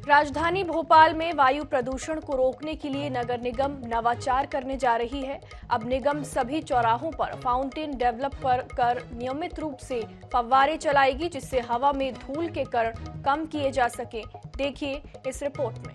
राजधानी भोपाल में वायु प्रदूषण को रोकने के लिए नगर निगम नवाचार करने जा रही है। अब निगम सभी चौराहों पर फाउंटेन डेवलप कर नियमित रूप से फव्वारे चलाएगी, जिससे हवा में धूल के कण कम किए जा सके। देखिए इस रिपोर्ट में।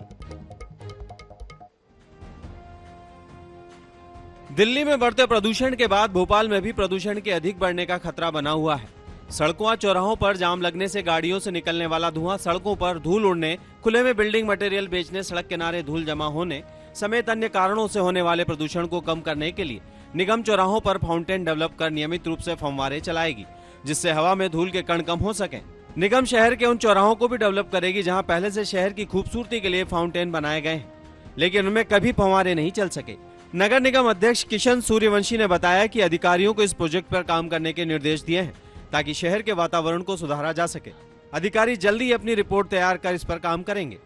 दिल्ली में बढ़ते प्रदूषण के बाद भोपाल में भी प्रदूषण के अधिक बढ़ने का खतरा बना हुआ है। सड़कों चौराहों पर जाम लगने से गाड़ियों से निकलने वाला धुआं, सड़कों पर धूल उड़ने, खुले में बिल्डिंग मटेरियल बेचने, सड़क किनारे धूल जमा होने समेत अन्य कारणों से होने वाले प्रदूषण को कम करने के लिए निगम चौराहों पर फाउंटेन डेवलप कर नियमित रूप से फव्वारे चलाएगी, जिससे हवा में धूल के कण कम हो सके। निगम शहर के उन चौराहों को भी डेवलप करेगी जहाँ पहले से शहर की खूबसूरती के लिए फाउंटेन बनाए गए हैं, लेकिन उनमें कभी फव्वारे नहीं चल सके। नगर निगम अध्यक्ष किशन सूर्यवंशी ने बताया कि अधिकारियों को इस प्रोजेक्ट पर काम करने के निर्देश दिए हैं ताकि शहर के वातावरण को सुधारा जा सके। अधिकारी जल्दी ही अपनी रिपोर्ट तैयार कर इस पर काम करेंगे।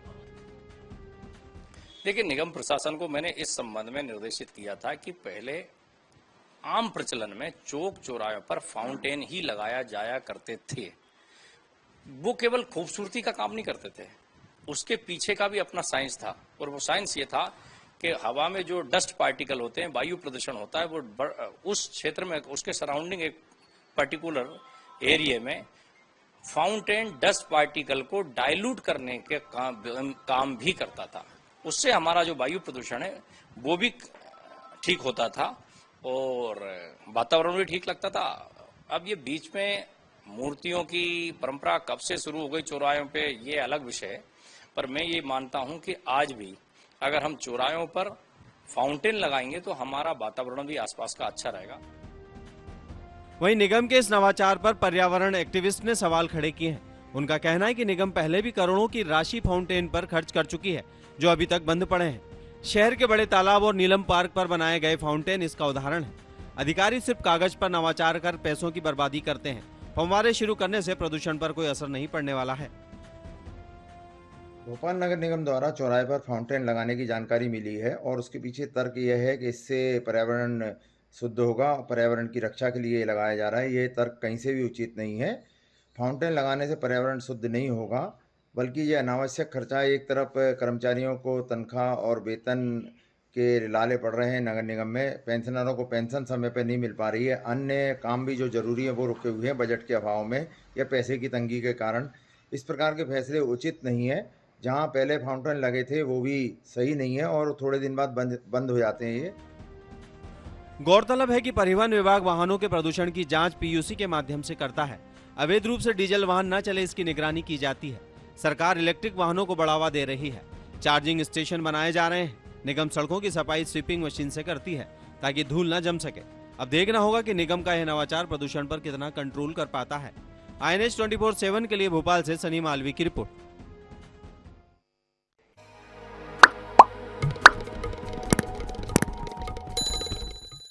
देखिए, निगम प्रशासन को मैंने इस संबंध में निर्देशित किया था कि पहले आम प्रचलन में चौक चौराहे पर फाउंटेन ही लगाया जाया करते थे। वो केवल खूबसूरती का काम नहीं करते थे, उसके पीछे का भी अपना साइंस था, और वो साइंस ये था कि हवा में जो डस्ट पार्टिकल होते हैं, वायु प्रदूषण होता है, वो उस क्षेत्र में, उसके सराउंडिंग एक पर्टिकुलर एरिया में फाउंटेन डस्ट पार्टिकल को डाइल्यूट करने के काम भी करता था। उससे हमारा जो वायु प्रदूषण है वो भी ठीक होता था और वातावरण भी ठीक लगता था। अब ये बीच में मूर्तियों की परंपरा कब से शुरू हो गई चौराहों पे, ये अलग विषय है, पर मैं ये मानता हूं कि आज भी अगर हम चौराहों पर फाउंटेन लगाएंगे तो हमारा वातावरण भी आसपास का अच्छा रहेगा। वहीं निगम के इस नवाचार पर पर्यावरण एक्टिविस्ट ने सवाल खड़े किए हैं। उनका कहना है कि निगम पहले भी करोड़ों की राशि फाउंटेन पर खर्च कर चुकी है, जो अभी तक बंद पड़े हैं। शहर के बड़े तालाब और नीलम पार्क पर बनाए गए फाउंटेन इसका उदाहरण है। अधिकारी सिर्फ कागज पर नवाचार कर पैसों की बर्बादी करते हैं। फव्वारे शुरू करने से प्रदूषण पर कोई असर नहीं पड़ने वाला है। भोपाल नगर निगम द्वारा चौराहे पर फाउंटेन लगाने की जानकारी मिली है और उसके पीछे तर्क यह है कि इससे पर्यावरण शुद्ध होगा, पर्यावरण की रक्षा के लिए लगाया जा रहा है। ये तर्क कहीं से भी उचित नहीं है। फाउंटेन लगाने से पर्यावरण शुद्ध नहीं होगा, बल्कि ये अनावश्यक खर्चा है। एक तरफ कर्मचारियों को तनख्वाह और वेतन के लाले पड़ रहे हैं नगर निगम में, पेंशनरों को पेंशन समय पर नहीं मिल पा रही है, अन्य काम भी जो जरूरी है वो रुके हुए हैं बजट के अभाव में या पैसे की तंगी के कारण। इस प्रकार के फैसले उचित नहीं है। जहाँ पहले फाउंटेन लगे थे वो भी सही नहीं है और थोड़े दिन बाद बंद हो जाते हैं। ये गौरतलब है कि परिवहन विभाग वाहनों के प्रदूषण की जांच पीयूसी के माध्यम से करता है। अवैध रूप से डीजल वाहन न चले, इसकी निगरानी की जाती है। सरकार इलेक्ट्रिक वाहनों को बढ़ावा दे रही है, चार्जिंग स्टेशन बनाए जा रहे हैं। निगम सड़कों की सफाई स्वीपिंग मशीन से करती है ताकि धूल न जम सके। अब देखना होगा कि निगम का यह नवाचार प्रदूषण पर कितना कंट्रोल कर पाता है। INH 24/7 के लिए भोपाल से सनी मालवी की रिपोर्ट।